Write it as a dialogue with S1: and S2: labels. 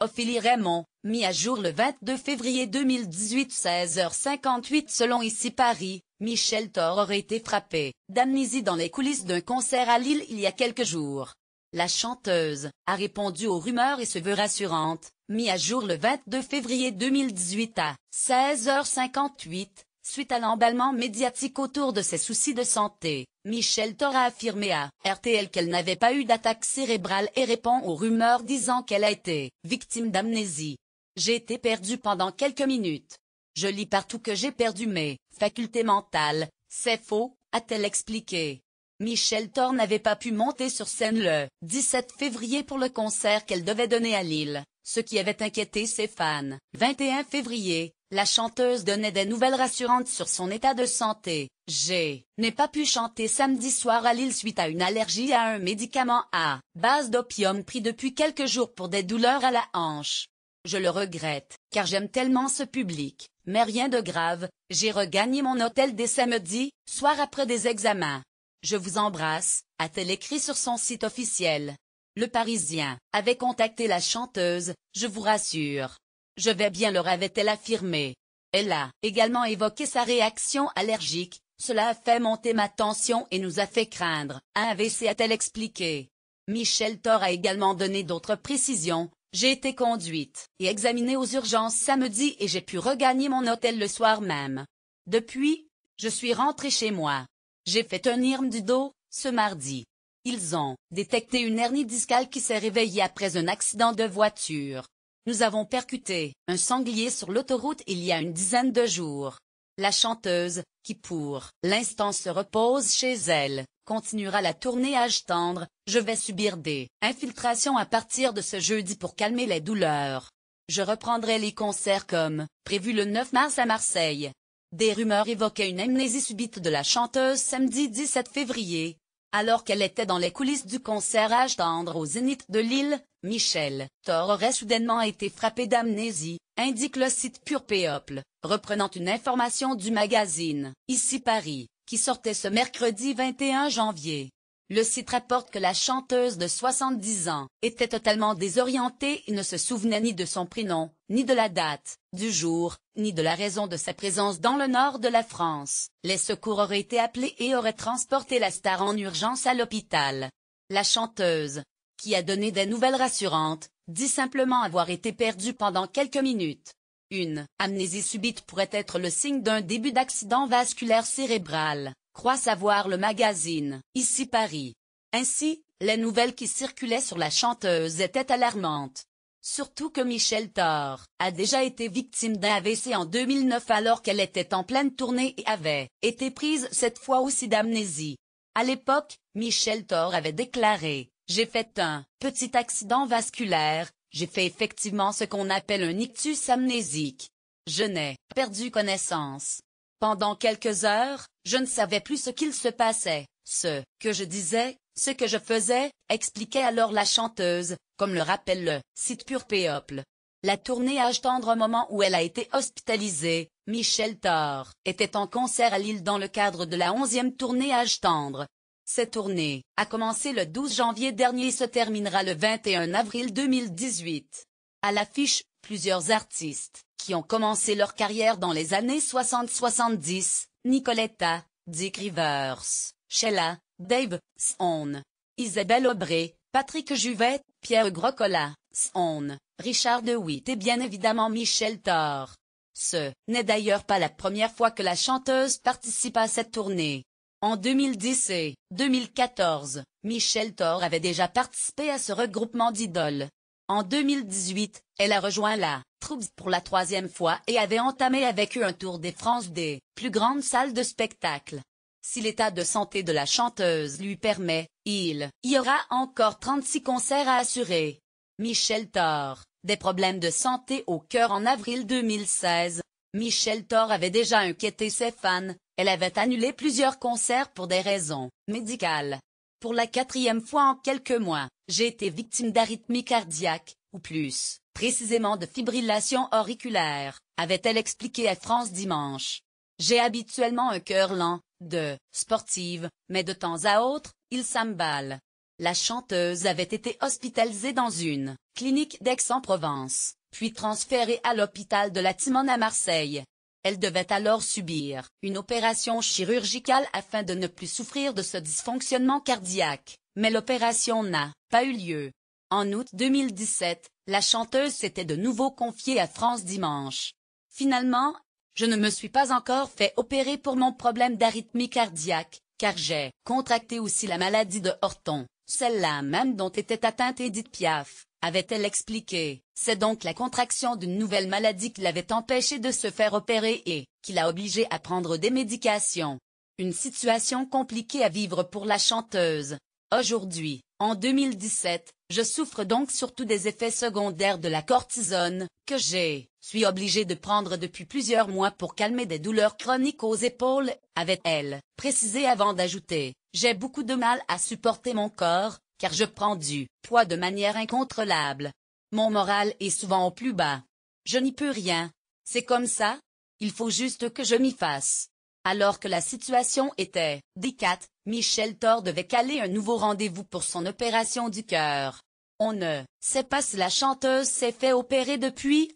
S1: Ophélie Raymond, mis à jour le 22 février 2018 16h58 selon Ici Paris, Michel Thor aurait été frappé d'amnésie dans les coulisses d'un concert à Lille il y a quelques jours. La chanteuse a répondu aux rumeurs et se veut rassurante, mis à jour le 22 février 2018 à 16h58. Suite à l'emballement médiatique autour de ses soucis de santé, Michel Thor a affirmé à RTL qu'elle n'avait pas eu d'attaque cérébrale et répond aux rumeurs disant qu'elle a été victime d'amnésie. J'ai été perdue pendant quelques minutes. Je lis partout que j'ai perdu mes facultés mentales. C'est faux, a-t-elle expliqué. Michel Thor n'avait pas pu monter sur scène le 17 février pour le concert qu'elle devait donner à Lille, ce qui avait inquiété ses fans. 21 février. La chanteuse donnait des nouvelles rassurantes sur son état de santé. Je n'ai pas pu chanter samedi soir à Lille suite à une allergie à un médicament à base d'opium pris depuis quelques jours pour des douleurs à la hanche. Je le regrette, car j'aime tellement ce public, mais rien de grave, j'ai regagné mon hôtel dès samedi soir après des examens. Je vous embrasse, a-t-elle écrit sur son site officiel. Le Parisien avait contacté la chanteuse, je vous rassure. Je vais bien, leur avait-elle affirmé. Elle a également évoqué sa réaction allergique, cela a fait monter ma tension et nous a fait craindre un AVC, a-t-elle expliqué. Michel Thor a également donné d'autres précisions. J'ai été conduite et examinée aux urgences samedi et j'ai pu regagner mon hôtel le soir même. Depuis, je suis rentrée chez moi. J'ai fait un IRM du dos, ce mardi. Ils ont détecté une hernie discale qui s'est réveillée après un accident de voiture. Nous avons percuté un sanglier sur l'autoroute il y a une dizaine de jours. La chanteuse, qui pour l'instant se repose chez elle, continuera la tournée Âge tendre. Je vais subir des infiltrations à partir de ce jeudi pour calmer les douleurs. Je reprendrai les concerts comme prévu le 9 mars à Marseille. Des rumeurs évoquaient une amnésie subite de la chanteuse samedi 17 février. Alors qu'elle était dans les coulisses du concert Âge tendre au Zénith de Lille, Michel Thor aurait soudainement été frappé d'amnésie, indique le site Pure People, reprenant une information du magazine Ici Paris, qui sortait ce mercredi 21 janvier. Le site rapporte que la chanteuse de 70 ans était totalement désorientée et ne se souvenait ni de son prénom, ni de la date, du jour, ni de la raison de sa présence dans le nord de la France. Les secours auraient été appelés et auraient transporté la star en urgence à l'hôpital. La chanteuse, qui a donné des nouvelles rassurantes, dit simplement avoir été perdue pendant quelques minutes. Une amnésie subite pourrait être le signe d'un début d'accident vasculaire cérébral, croit savoir le magazine Ici Paris. Ainsi, les nouvelles qui circulaient sur la chanteuse étaient alarmantes. Surtout que Michel Thor a déjà été victime d'un AVC en 2009 alors qu'elle était en pleine tournée et avait été prise cette fois aussi d'amnésie. À l'époque, Michel Thor avait déclaré « J'ai fait un petit accident vasculaire, j'ai fait effectivement ce qu'on appelle un ictus amnésique. Je n'ai perdu connaissance. Pendant quelques heures, je ne savais plus ce qu'il se passait, ce que je disais, ce que je faisais, expliquait alors la chanteuse, comme le rappelle le site Pure People. La tournée Âge tendre au moment où elle a été hospitalisée, Michel Thor était en concert à Lille dans le cadre de la 11e tournée Âge tendre. Cette tournée a commencé le 12 janvier dernier et se terminera le 21 avril 2018. À l'affiche, plusieurs artistes qui ont commencé leur carrière dans les années 60-70, Nicoletta, Dick Rivers, Sheila, Dave Stone, Isabelle Aubray, Patrick Juvet, Pierre Grocola, Stone, Richard DeWitt et bien évidemment Michel Thor. Ce n'est d'ailleurs pas la première fois que la chanteuse participe à cette tournée. En 2010 et 2014, Michel Thor avait déjà participé à ce regroupement d'idoles. En 2018, elle a rejoint la troupe pour la 3e fois et avait entamé avec eux un tour des France des plus grandes salles de spectacle. Si l'état de santé de la chanteuse lui permet, il y aura encore 36 concerts à assurer. Michel Thor, des problèmes de santé au cœur en avril 2016. Michel Thor avait déjà inquiété ses fans, elle avait annulé plusieurs concerts pour des raisons médicales. Pour la 4e fois en quelques mois, j'ai été victime d'arythmie cardiaque, ou plus précisément de fibrillation auriculaire, avait-elle expliqué à France Dimanche. J'ai habituellement un cœur lent, de sportive, mais de temps à autre, il s'emballe. La chanteuse avait été hospitalisée dans une clinique d'Aix-en-Provence, puis transférée à l'hôpital de la Timone à Marseille. Elle devait alors subir une opération chirurgicale afin de ne plus souffrir de ce dysfonctionnement cardiaque, mais l'opération n'a pas eu lieu. En août 2017, la chanteuse s'était de nouveau confiée à France Dimanche. Finalement, je ne me suis pas encore fait opérer pour mon problème d'arythmie cardiaque, car j'ai contracté aussi la maladie de Horton, celle-là même dont était atteinte Édith Piaf, avait-elle expliqué. C'est donc la contraction d'une nouvelle maladie qui l'avait empêchée de se faire opérer et qui l'a obligée à prendre des médications. Une situation compliquée à vivre pour la chanteuse. Aujourd'hui, en 2017, je souffre donc surtout des effets secondaires de la cortisone, que suis obligée de prendre depuis plusieurs mois pour calmer des douleurs chroniques aux épaules, avait-elle précisé avant d'ajouter. J'ai beaucoup de mal à supporter mon corps, car je prends du poids de manière incontrôlable. Mon moral est souvent au plus bas. Je n'y peux rien. C'est comme ça. Il faut juste que je m'y fasse. Alors que la situation était délicate, Michel Thor devait caler un nouveau rendez-vous pour son opération du cœur. On ne sait pas si la chanteuse s'est fait opérer depuis,